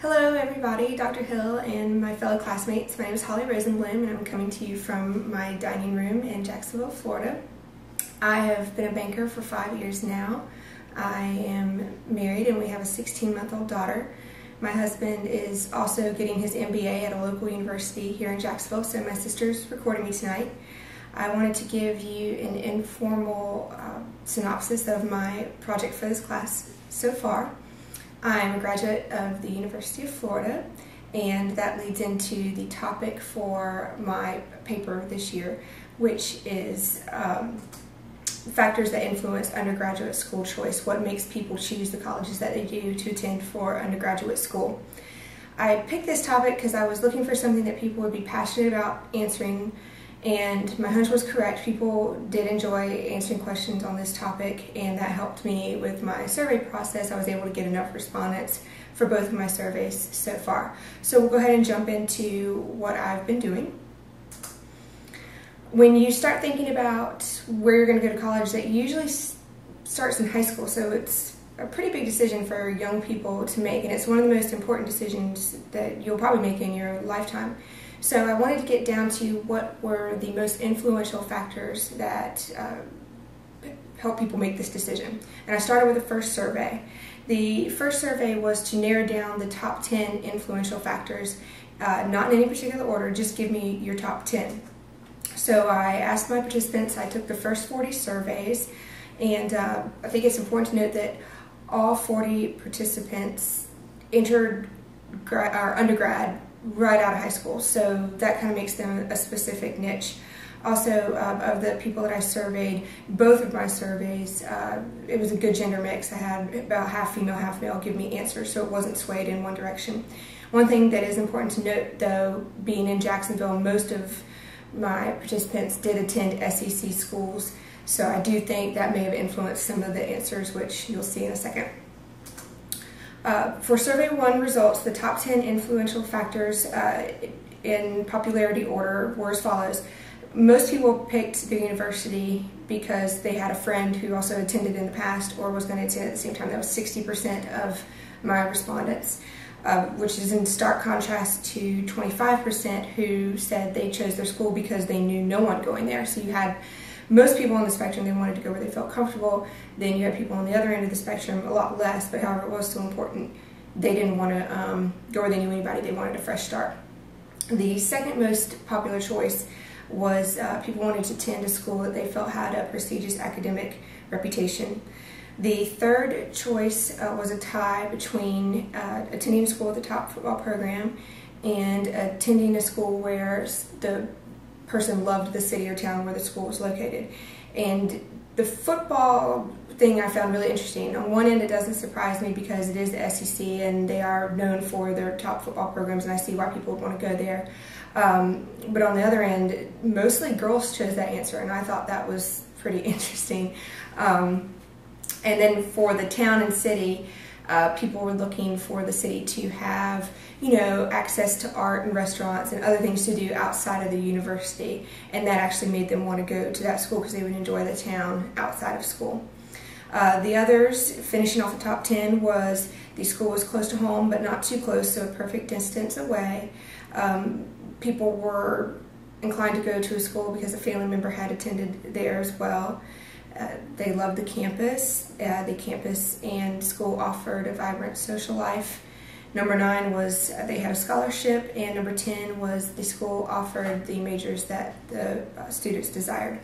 Hello everybody, Dr. Hill and my fellow classmates. My name is Rosenbloom and I'm coming to you from my dining room in Jacksonville, Florida. I have been a banker for 5 years now. I am married and we have a 16-month-old daughter. My husband is also getting his MBA at a local university here in Jacksonville, so my sister's recording me tonight. I wanted to give you an informal synopsis of my project for this class so far. I'm a graduate of the University of Florida, and that leads into the topic for my paper this year, which is factors that influence undergraduate school choice, what makes people choose the colleges that they do to attend for undergraduate school. I picked this topic because I was looking for something that people would be passionate about answering, and my hunch was correct. People did enjoy answering questions on this topic, and that helped me with my survey process. I was able to get enough respondents for both of my surveys so far. So we'll go ahead and jump into what I've been doing. When you start thinking about where you're going to go to college, that usually starts in high school, so it's a pretty big decision for young people to make, and it's one of the most important decisions that you'll probably make in your lifetime. So I wanted to get down to what were the most influential factors that help people make this decision. And I started with the first survey. The first survey was to narrow down the top 10 influential factors, not in any particular order, just give me your top 10. So I asked my participants, I took the first 40 surveys, and I think it's important to note that all 40 participants entered undergrad right out of high school, so that kind of makes them a specific niche. Also, of the people that I surveyed, both of my surveys, it was a good gender mix. I had about half female, half male give me answers, so it wasn't swayed in one direction. One thing that is important to note, though, being in Jacksonville, most of my participants did attend SEC schools, so I do think that may have influenced some of the answers, which you'll see in a second. For Survey 1 results, the top 10 influential factors in popularity order were as follows. Most people picked the university because they had a friend who also attended in the past or was going to attend at the same time. That was 60% of my respondents, which is in stark contrast to 25% who said they chose their school because they knew no one going there. So you had most people on the spectrum, they wanted to go where they felt comfortable. Then you had people on the other end of the spectrum, a lot less, but however it was still important. They didn't want to go where they knew anybody, they wanted a fresh start. The second most popular choice was people wanted to attend a school that they felt had a prestigious academic reputation. The third choice was a tie between attending a school with a top football program and attending a school where the person loved the city or town where the school was located. And the football thing I found really interesting. On one end, it doesn't surprise me because it is the SEC and they are known for their top football programs, and I see why people would want to go there. But on the other end, mostly girls chose that answer, and I thought that was pretty interesting. And then for the town and city, people were looking for the city to have, access to art and restaurants and other things to do outside of the university, and that actually made them want to go to that school because they would enjoy the town outside of school. The others, finishing off the top 10, was the school was close to home but not too close, so a perfect distance away. People were inclined to go to a school because a family member had attended there as well. They loved the campus. The campus and school offered a vibrant social life. Number 9 was they had a scholarship, and number 10 was the school offered the majors that the students desired.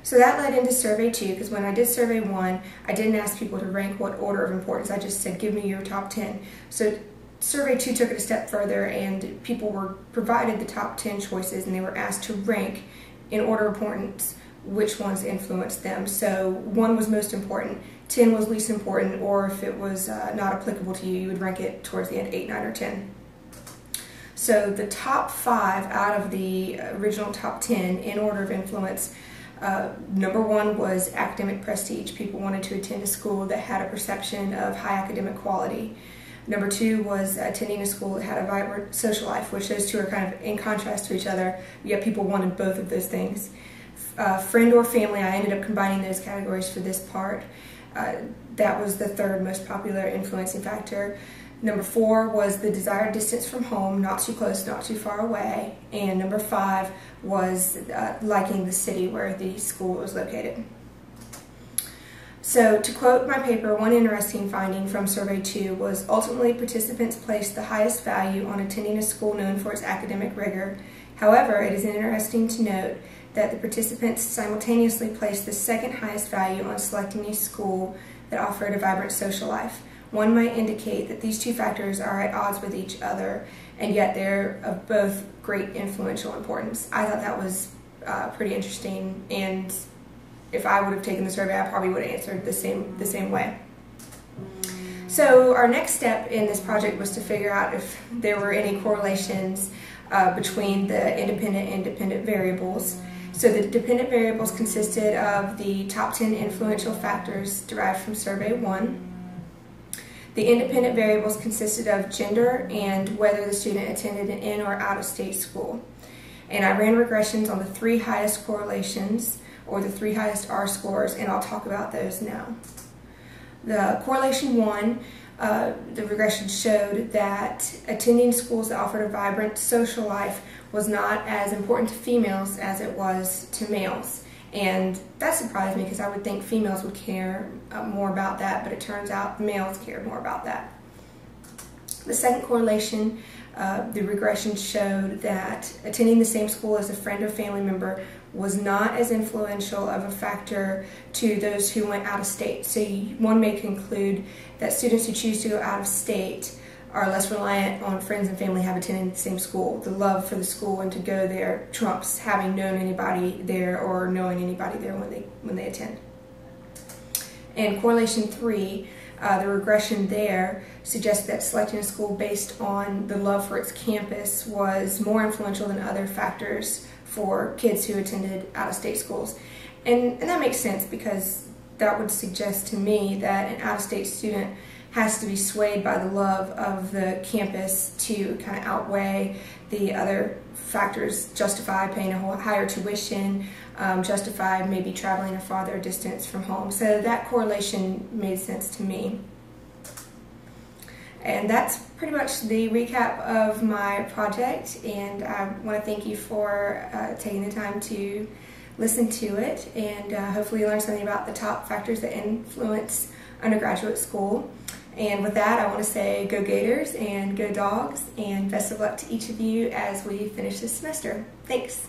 So that led into Survey 2, because when I did Survey 1, I didn't ask people to rank what order of importance. I just said, give me your top 10. So Survey 2 took it a step further, and people were provided the top 10 choices, and they were asked to rank in order of importance which ones influenced them. So 1 was most important, 10 was least important, or if it was not applicable to you, you would rank it towards the end, 8, 9, or 10. So the top 5 out of the original top 10 in order of influence, number 1 was academic prestige. People wanted to attend a school that had a perception of high academic quality. Number 2 was attending a school that had a vibrant social life, which those two are kind of in contrast to each other, yet people wanted both of those things. Friend or family, I ended up combining those categories for this part. That was the third most popular influencing factor. Number 4 was the desired distance from home, not too close, not too far away. And number 5 was liking the city where the school was located. So to quote my paper, one interesting finding from Survey 2 was ultimately participants placed the highest value on attending a school known for its academic rigor. However, it is interesting to note that the participants simultaneously placed the second highest value on selecting a school that offered a vibrant social life. One might indicate that these two factors are at odds with each other, and yet they're of both great influential importance. I thought that was pretty interesting, and if I would have taken the survey, I probably would have answered the same way. So our next step in this project was to figure out if there were any correlations between the independent and dependent variables. So the dependent variables consisted of the top 10 influential factors derived from Survey 1. The independent variables consisted of gender and whether the student attended an in- or out-of-state school. And I ran regressions on the 3 highest correlations, or the 3 highest R scores, and I'll talk about those now. The correlation 1, the regression showed that attending schools that offered a vibrant social life was not as important to females as it was to males. And that surprised me because I would think females would care more about that, but it turns out males cared more about that. The second correlation, the regression showed that attending the same school as a friend or family member was not as influential of a factor to those who went out of state. So one may conclude that students who choose to go out of state are less reliant on friends and family have attended the same school. The love for the school and to go there trumps having known anybody there or knowing anybody there when they attend. And correlation 3, the regression there suggests that selecting a school based on the love for its campus was more influential than other factors for kids who attended out-of-state schools. And that makes sense because that would suggest to me that an out-of-state student has to be swayed by the love of the campus to kind of outweigh the other factors, justify paying a higher tuition, justify maybe traveling a farther distance from home. So that correlation made sense to me. And that's pretty much the recap of my project, and I want to thank you for taking the time to listen to it, and hopefully you learned something about the top factors that influence undergraduate school. And with that, I want to say go Gators and go Dogs, and best of luck to each of you as we finish this semester. Thanks.